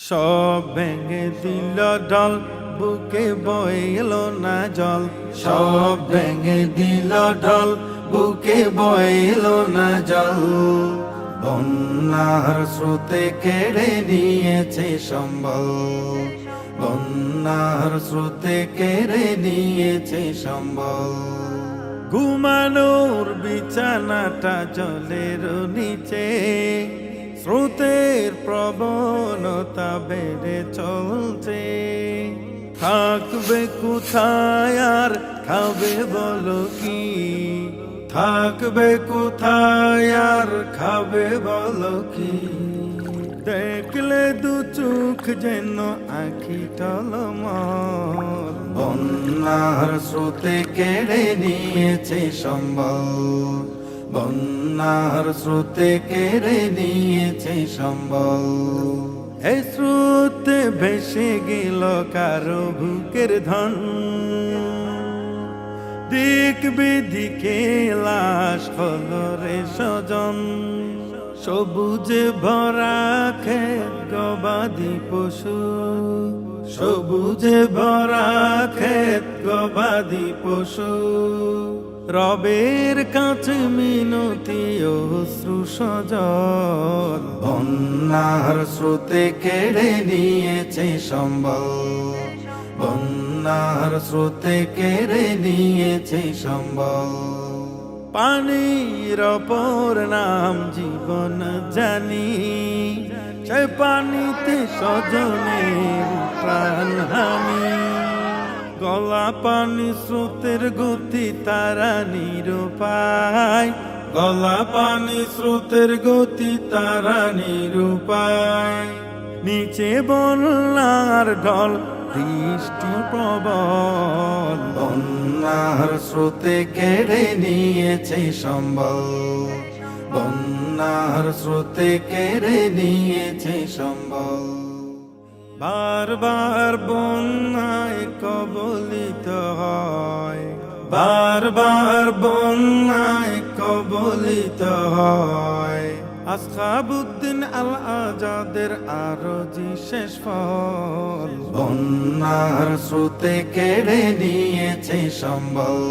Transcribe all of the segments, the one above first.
সব ভেঙে দিল ঢল, বুকে বয়ে এলো না জল। সব ভেঙে দিল ঢল, বুকে বয়ে এলো না জল। বন্যার স্রোতে কেড়ে নিয়েছে সম্বল, বন্যার স্রোতে কেড়ে নিয়েছে সম্বল। ঘুমানোর বিছানাটা জলের নিচে, স্রোতের প্রবণতা বেড়ে চলছে। থাকবে কোথায় আর খাবে বলো কি, থাকবে কোথায় আর খাবে বলো কি। দেখলে দু চোখ যেন আঁখি টলমল, বন্যার স্রোতে কেড়ে নিয়েছে সম্বল, বন্যার স্রোতে কেড়ে নিয়েছে সম্বল। এই স্রোতে ভেসে গেল কারো বুকের ধন, দিক বিদিকে লাশ হলো রে স্বজন। সবুজে ভরা ক্ষেত গবাদি পশু, সবুজে ভরা ক্ষেত গবাদি পশু। রবের কাছে মিনতি অশ্রু সজল, বন্যার স্রোতে কেড়ে নিয়েছে সম্বল, বন্যার স্রোতে কেড়ে নিয়েছে সম্বল। পানির অপর নাম জীবন জানি, সে পানিতে স্বজনের প্রাণহানি। গলা পানি স্রোতের গতি তারা নিরুপায়, গলা পানি স্রোতের গতি তারা নিরুপায়। নিচে বন্যার ঢল, বৃষ্টি প্রবল, বন্যার স্রোতে কেড়ে নিয়েছে সম্বল, বন্যার স্রোতে কেড়ে নিয়েছে সম্বল। বারবার বন্যায় কবলিত হয়, বারবার বন্যায় কবলিত হয়। আসহাবুদ্দিন আল আজাদের আরজি শেষ ফল, বন্যার স্রোতে কেড়ে নিয়েছে সম্বল,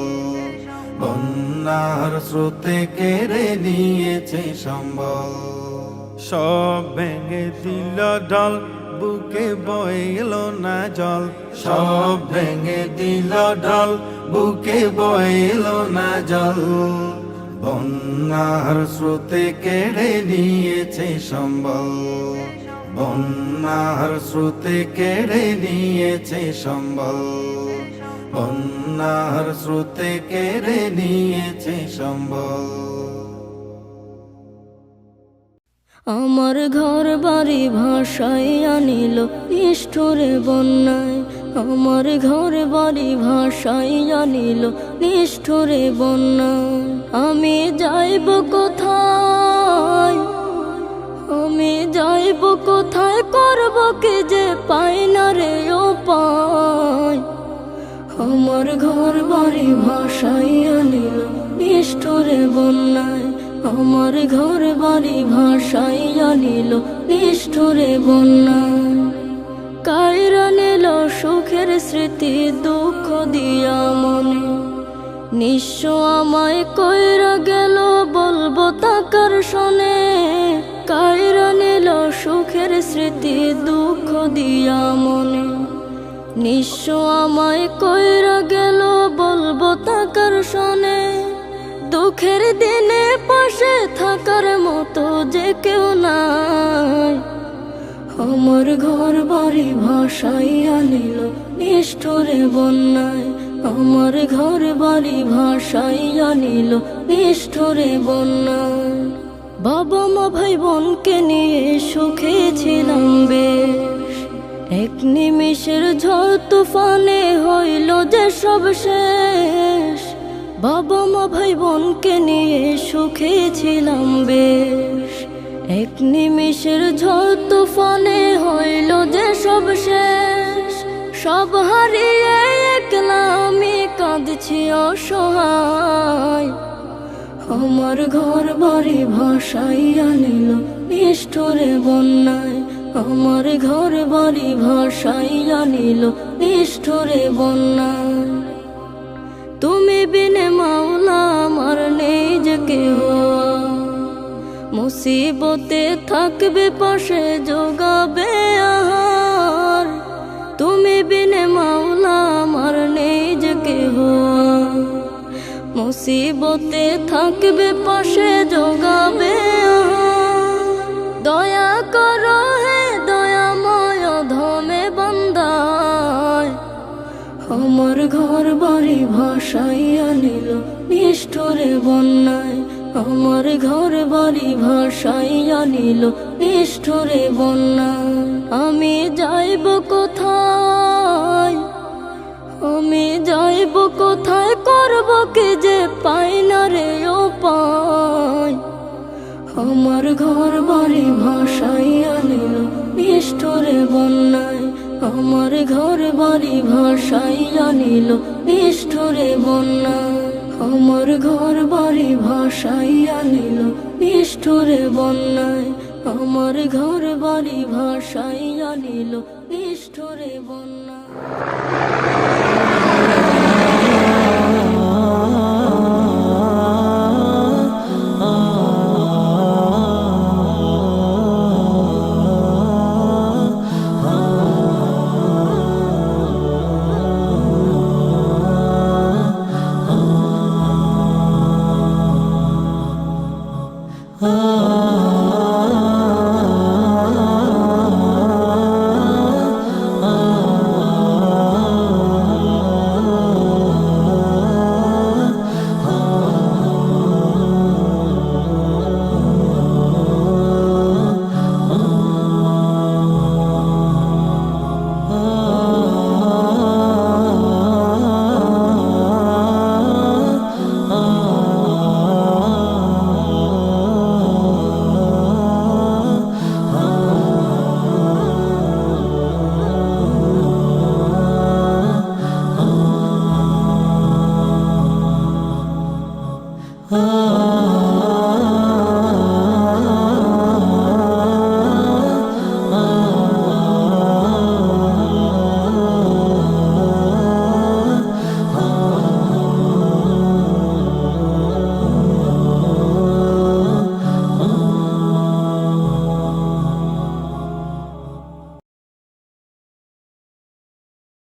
বন্যার স্রোতে কেড়ে নিয়েছে সম্বল। সব ভেঙে দিল ঢল, বুকে বয়ে এলো না জল। সব ভেঙে দিল ঢল, বুকে বয়ে এলো না জল। বন্যার স্রোতে কেড়ে নিয়েছে সম্বল, বন্যার স্রোতে কেড়ে নিয়েছে সম্বল, বন্যার স্রোতে কেড়ে নিয়েছে সম্বল। আমার ঘর বাড়ি ভাসাইয়া নিল নিষ্ঠুরে বন্যায়, আমার ঘর বাড়ি ভাসাইয়া নিল নিষ্ঠুরে বন্যায়। আমি যাইব কোথায়, আমি যাইব কোথায়, করব কি যে পাই না রে উপায়। আমার ঘর বাড়ি ভাসাইয়া নিল নিষ্ঠুরে বন্যায়, আমার ঘর বাড়ি ভাসাইয়া নিল নিষ্ঠুরে বন্যায়। কাইরা নিল সুখের স্মৃতি দুঃখ দিয়া মনে, নিঃস্ব আমায় কইরা গেল বলবো তাকার শোনে। কাইরা নিল সুখের স্মৃতি দুঃখ দিয়া মনে, নিঃস্ব আমায় কইরা গেল বলবো তাকার শোনে। দুঃখের দিনে পাশে থাকার মতো যে কেউ নাই, আমার ঘর বাড়ি ভাসাইয়া নিল নিষ্ঠুরে বন্যায়, আমার ঘর বাড়ি ভাসাইয়া নিল নিষ্ঠুরে বন্যায়। বাবা মা ভাই বোনকে নিয়ে সুখে ছিলাম বেশ, এক নিমিষের ঝড় তুফানে হইল যে সব শেষ। বাবা মা ভাই বোনকে নিয়ে সুখে ছিলাম বেশ, এক নিমিষের ঝড় তুফানে হইল যে সব শেষ। সব হারিয়ে একলা আমি কাঁদছি অসহায়, আমার ঘর বাড়ি ভাসাইয়া নিল নিষ্ঠুরে বন্যায়, আমার ঘর বাড়ি ভাসাইয়া নিল নিষ্ঠুরে বন্যায়। তুমি বিনে মাওলা আমার নেই যে কেহ, মুসিবতে থাকবে পাশে যোগাবে আহার। তুমি বিনে মাওলা আমার নেই যে কেহ, মুসিবতে থাকবে পাশে যোগাবে আহার। দয়া করো হে দয়াময় ধমে বান্দায়, আমার ঘর বাড়ি ভাসাইয়া নিল নিষ্ঠুরে বন্যায়। আমার ঘর বাড়ি ভাসাইয়া নিল নিষ্ঠুরে বন্যায়। আমি যাইব কোথায়, আমি যাইব কোথায়, করব কি যে পাই না রে উপায়। আমার ঘর বাড়ি ভাসাইয়া নিল নিষ্ঠুরে বন্যায়। আমার ঘর বাড়ি ভাসাইয়া নিল নিষ্ঠুরে বন্যায়। আমার ঘর বাড়ি ভাসাইয়া নিল নিষ্ঠুরে বন্যায়। আমার ঘর বাড়ি ভাসাইয়া নিল নিষ্ঠুরে বন্যায়। ah